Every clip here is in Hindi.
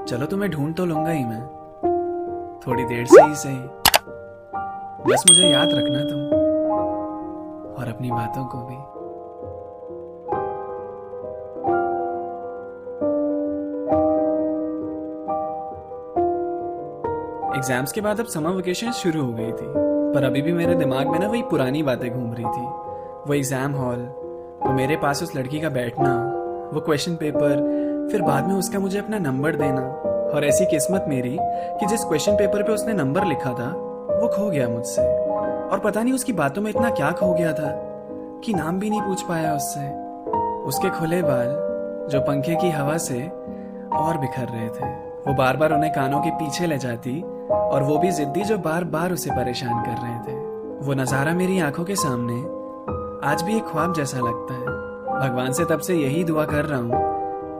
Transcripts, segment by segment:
चलो तुम्हें ढूंढ तो लूंगा ही मैं, थोड़ी देर से ही सही। बस मुझे याद रखना तुम, और अपनी बातों को भी। एग्जाम्स के बाद अब समर वेकेशन शुरू हो गई थी, पर अभी भी मेरे दिमाग में ना वही पुरानी बातें घूम रही थी। वो एग्जाम हॉल, वो मेरे पास उस लड़की का बैठना, वो क्वेश्चन पेपर, फिर बाद में उसका मुझे अपना नंबर देना। और ऐसी किस्मत मेरी कि जिस क्वेश्चन पेपर पे उसने नंबर लिखा था वो खो गया मुझसे। और पता नहीं उसकी बातों में इतना क्या खो गया था कि नाम भी नहीं पूछ पाया उससे। उसके खुले बाल जो पंखे की हवा से और बिखर रहे थे, वो बार बार उन्हें कानों के पीछे ले जाती, और वो भी जिद्दी जो बार बार उसे परेशान कर रहे थे। वो नज़ारा मेरी आंखों के सामने आज भी एक ख्वाब जैसा लगता है। भगवान से तब से यही दुआ कर रहा हूँ,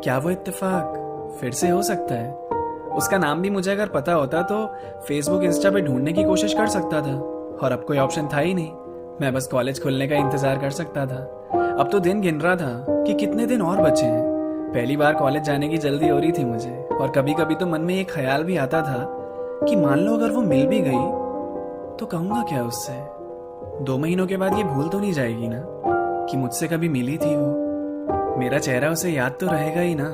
क्या वो इत्तेफाक फिर से हो सकता है। उसका नाम भी मुझे अगर पता होता तो फेसबुक इंस्टा पे ढूंढने की कोशिश कर सकता था, और अब कोई ऑप्शन था ही नहीं। मैं बस कॉलेज खुलने का इंतजार कर सकता था। अब तो दिन गिन रहा था कि कितने दिन और बचे हैं। पहली बार कॉलेज जाने की जल्दी हो रही थी मुझे, और कभी कभी तो मन में एक ख्याल भी आता था कि मान लो अगर वो मिल भी गई तो कहूंगा क्या उससे। 2 महीनों के बाद ये भूल तो नहीं जाएगी ना कि मुझसे कभी मिली थी वो। मेरा चेहरा उसे याद तो रहेगा ही ना,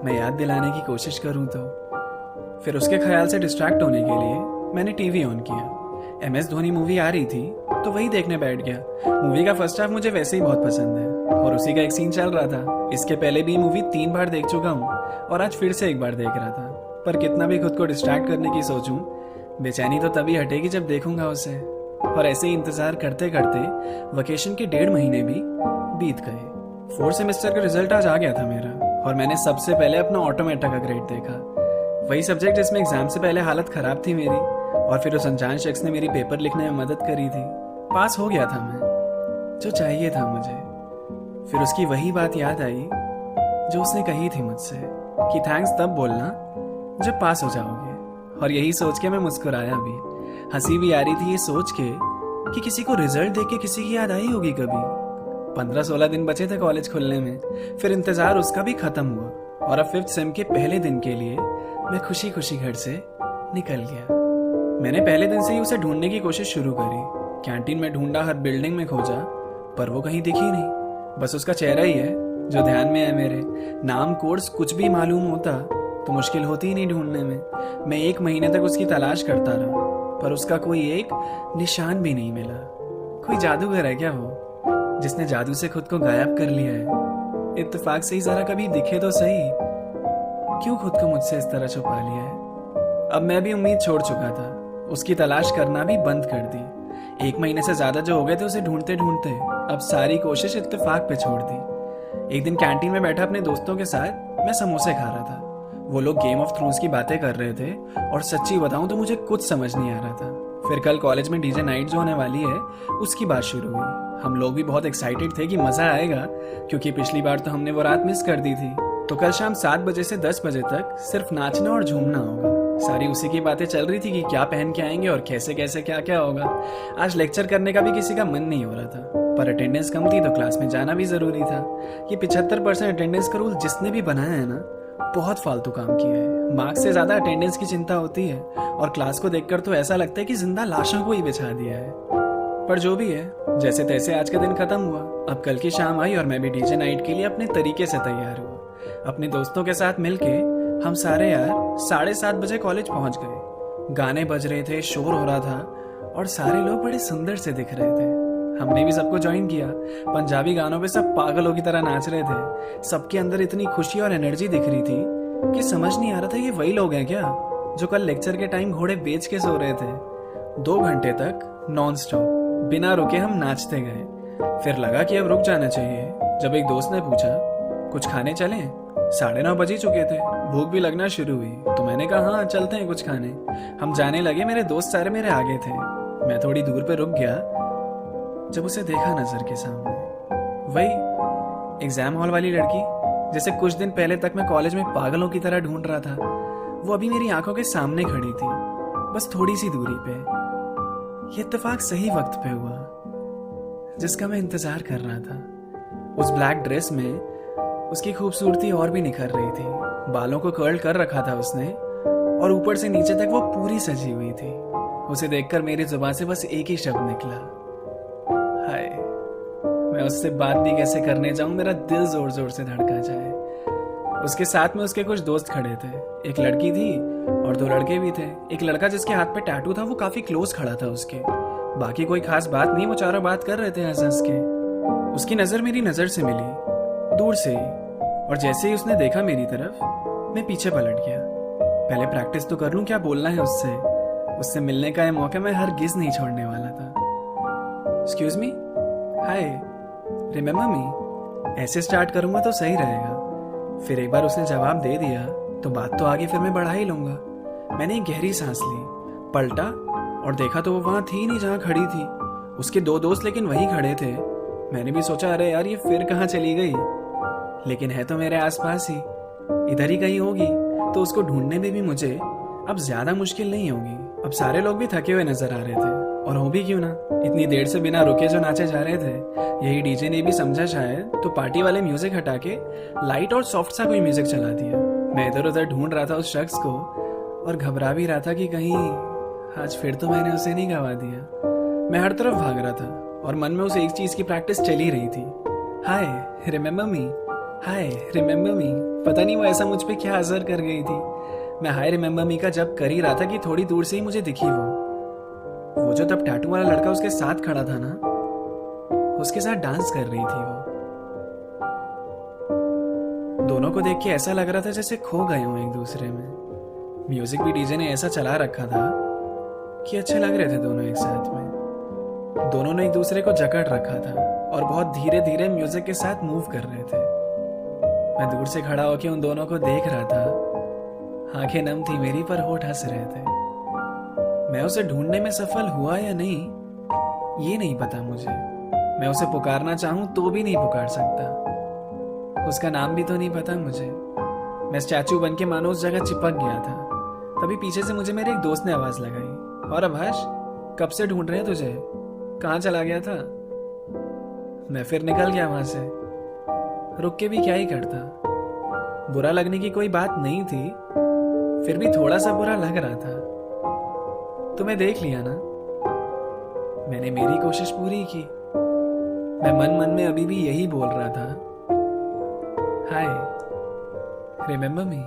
मैं याद दिलाने की कोशिश करूं तो। फिर उसके ख्याल से डिस्ट्रैक्ट होने के लिए मैंने टीवी ऑन किया। MS धोनी मूवी आ रही थी तो वही देखने बैठ गया। मूवी का फर्स्ट हाफ मुझे वैसे ही बहुत पसंद है, और उसी का एक सीन चल रहा था। इसके पहले भी मूवी 3 बार देख चुका हूँ, और आज फिर से एक बार देख रहा था। पर कितना भी खुद को डिस्ट्रैक्ट करने की सोचूं, बेचैनी तो तभी हटेगी जब देखूंगा उसे। और ऐसे ही इंतजार करते करते वेकेशन के 1.5 महीने भी बीत गए। 4th सेमेस्टर का रिजल्ट आज आ गया था मेरा, और मैंने सबसे पहले अपना ऑटोमेटा का ग्रेड देखा। वही सब्जेक्ट जिसमें एग्जाम से पहले हालत खराब थी मेरी, और फिर उस अनजान शख्स ने मेरी पेपर लिखने में मदद करी थी। पास हो गया था मैं, जो चाहिए था मुझे। फिर उसकी वही बात याद आई जो उसने कही थी मुझसे कि थैंक्स तब बोलना जब पास हो जाओगे। और यही सोच के मैं मुस्कुराया भी। हंसी भी आ रही थी ये सोच के कि किसी को रिजल्ट देख के किसी की याद आई होगी कभी। 15-16 दिन बचे थे कॉलेज खुलने में, फिर इंतजार उसका भी खत्म हुआ, और अब 5th सेम के पहले दिन के लिए मैं खुशी खुशी घर से निकल गया। मैंने पहले दिन से ही उसे ढूंढने की कोशिश शुरू करी। कैंटीन में ढूंढा, हर बिल्डिंग में खोजा, पर वो कहीं दिखी नहीं। बस उसका चेहरा ही है जो ध्यान में है मेरे। नाम, कोर्स कुछ भी मालूम होता तो मुश्किल होती ही नहीं ढूंढने में। मैं 1 महीने तक उसकी तलाश करता रहा, पर उसका कोई एक निशान भी नहीं मिला। कोई जादूगर है क्या वो, जिसने जादू से खुद को गायब कर लिया है। इत्तेफाक से ही जरा कभी दिखे तो सही, क्यों खुद को मुझसे इस तरह छुपा लिया है। अब मैं भी उम्मीद छोड़ चुका था, उसकी तलाश करना भी बंद कर दी। 1 महीने से ज्यादा जो हो गए थे उसे ढूंढते ढूंढते अब सारी कोशिश इत्तेफाक पे छोड़ दी। एक दिन कैंटीन में बैठा अपने दोस्तों के साथ मैं समोसे खा रहा था। वो लोग गेम ऑफ थ्रोन्स की बातें कर रहे थे, और सच्ची बताऊं तो मुझे कुछ समझ नहीं आ रहा था। फिर कल कॉलेज में डीजे नाइट जो होने वाली है उसकी बात शुरू हुई। हम लोग भी बहुत एक्साइटेड थे कि मजा आएगा, क्योंकि पिछली बार तो हमने वो रात मिस कर दी थी। तो कल शाम 7 बजे से 10 बजे तक सिर्फ नाचना और झूमना होगा। सारी उसी की बातें चल रही थी कि क्या पहन के आएंगे और कैसे कैसे क्या क्या होगा। आज लेक्चर करने का भी किसी का मन नहीं हो रहा था, पर अटेंडेंस कम थी तो क्लास में जाना भी जरूरी था। ये 75% अटेंडेंस का रूल जिसने भी बनाया है ना, बहुत फालतू काम किया है। मार्क्स से ज्यादा अटेंडेंस की चिंता होती है, और क्लास को देखकर तो ऐसा लगता है कि जिंदा लाशों को ही बिछा दिया है। पर जो भी है, जैसे तैसे आज का दिन खत्म हुआ। अब कल की शाम आई और मैं भी डीजे नाइट के लिए अपने तरीके से तैयार हुआ। अपने दोस्तों के साथ मिलके हम सारे यार 7:30 बजे कॉलेज पहुंच गए। गाने बज रहे थे, शोर हो रहा था, और सारे लोग बड़े सुंदर से दिख रहे थे। हमने भी सबको ज्वाइन किया। पंजाबी गानों पे सब पागलों की तरह नाच रहे थे। सबके अंदर इतनी खुशी और एनर्जी दिख रही थी कि समझ नहीं आ रहा था ये वही लोग हैं क्या जो कल लेक्चर के टाइम घोड़े बेच के सो रहे थे। 2 घंटे तक नॉन स्टॉप बिना रुके हम नाचते गए। फिर लगा कि अब रुक जाना चाहिए, जब एक दोस्त ने पूछा कुछ खाने चलें। 9:30 बज ही चुके थे, भूख भी लगना शुरू हुई, तो मैंने कहा हाँ चलते हैं कुछ खाने। हम जाने लगे, मेरे दोस्त सारे मेरे आगे थे। मैं थोड़ी दूर पे रुक गया जब उसे देखा नजर के सामने। वही एग्जाम हॉल वाली लड़की जिसे कुछ दिन पहले तक मैं कॉलेज में पागलों की तरह ढूंढ रहा था, वो अभी मेरी आंखों के सामने खड़ी थी, बस थोड़ी सी दूरी पे। ये इत्तेफाक सही वक्त पे हुआ जिसका मैं इंतजार कर रहा था। उस ब्लैक ड्रेस में उसकी खूबसूरती और भी निखर रही थी। बालों को कर्ल कर रखा था उसने और ऊपर से नीचे तक वो पूरी सजी हुई थी। उसे देखकर मेरी जुबान से बस एक ही शब्द निकला, हाय। मैं उससे बात भी कैसे करने जाऊं, मेरा दिल जोर जोर से धड़का जाए। उसके साथ में उसके कुछ दोस्त खड़े थे, एक लड़की थी और 2 लड़के भी थे। एक लड़का जिसके हाथ पे टैटू था वो काफी क्लोज खड़ा था उसके। बाकी कोई खास बात नहीं, वो चारों बात कर रहे थे हंस हंस के। उसकी नजर मेरी नजर से मिली दूर से ही, और जैसे ही उसने देखा मेरी तरफ, मैं पीछे पलट गया। पहले प्रैक्टिस तो कर लूं क्या बोलना है उससे। उससे मिलने का यह मौका मैं हरगिज नहीं छोड़ने वाला था। एक्सक्यूज मी, हाय, रिमेम्बर मी, ऐसे स्टार्ट करूंगा तो सही रहेगा। फिर एक बार उसने जवाब दे दिया तो बात तो आगे फिर मैं बढ़ा ही लूंगा। मैंने एक गहरी सांस ली, पलटा और देखा तो वो वहां थी नहीं जहां खड़ी थी। उसके 2 दोस्त लेकिन वहीं खड़े थे। मैंने भी सोचा अरे यार ये फिर कहाँ चली गई, लेकिन है तो मेरे आसपास ही, इधर ही कहीं होगी। तो उसको ढूंढने में भी मुझे अब ज्यादा मुश्किल नहीं होगी। अब सारे लोग भी थके हुए नजर आ रहे थे, और हो भी क्यों ना, इतनी देर से बिना रुके जो नाचे जा रहे थे। यही डीजे ने भी समझा शायद, तो पार्टी वाले म्यूजिक हटा के लाइट और सॉफ्ट सा कोई म्यूजिक चला दिया। मैं इधर उधर ढूंढ रहा था उस शख्स को और घबरा भी रहा था कि कहीं आज फिर तो मैंने उसे नहीं गवा दिया। मैं हर तरफ भाग रहा था और मन में उस एक चीज की प्रैक्टिस चली रही थी, हाय रिमेम्बर मी, हाय रिमेम्बर मी। पता नहीं वो ऐसा मुझ पे क्या असर कर गई थी। मैं हाय रिमेम्बर मी का जब कर ही रहा था कि थोड़ी दूर से ही मुझे दिखी वो जो तब टैटू वाला लड़का उसके साथ खड़ा था ना, उसके साथ डांस कर रही थी वो। दोनों को देख के ऐसा लग रहा था जैसे खो गए हों एक दूसरे में। म्यूजिक भी डीजे ने ऐसा चला रखा था कि अच्छे लग रहे थे दोनों एक साथ में। दोनों ने एक दूसरे को जकड़ रखा था और बहुत धीरे धीरे म्यूजिक के साथ मूव कर रहे थे। मैं दूर से खड़ा होकर उन दोनों को देख रहा था। आंखें नम थी मेरी पर होठ हंस रहे थे। मैं उसे ढूंढने में सफल हुआ या नहीं ये नहीं पता मुझे। मैं उसे पुकारना चाहूं तो भी नहीं पुकार सकता। उसका नाम भी तो नहीं पता मुझे। मैं स्टैचू बन के मानो उस जगह चिपक गया था। तभी पीछे से मुझे मेरे एक दोस्त ने आवाज लगाई, और आभाष, कब से ढूंढ रहे हैं तुझे, कहाँ चला गया था। मैं फिर निकल गया वहां से। रुक के भी क्या ही करता। बुरा लगने की कोई बात नहीं थी, फिर भी थोड़ा सा बुरा लग रहा था। तुम्हें देख लिया ना, मैंने मेरी कोशिश पूरी की। मैं मन मन में अभी भी यही बोल रहा था, हाय रिमेम्बर मी।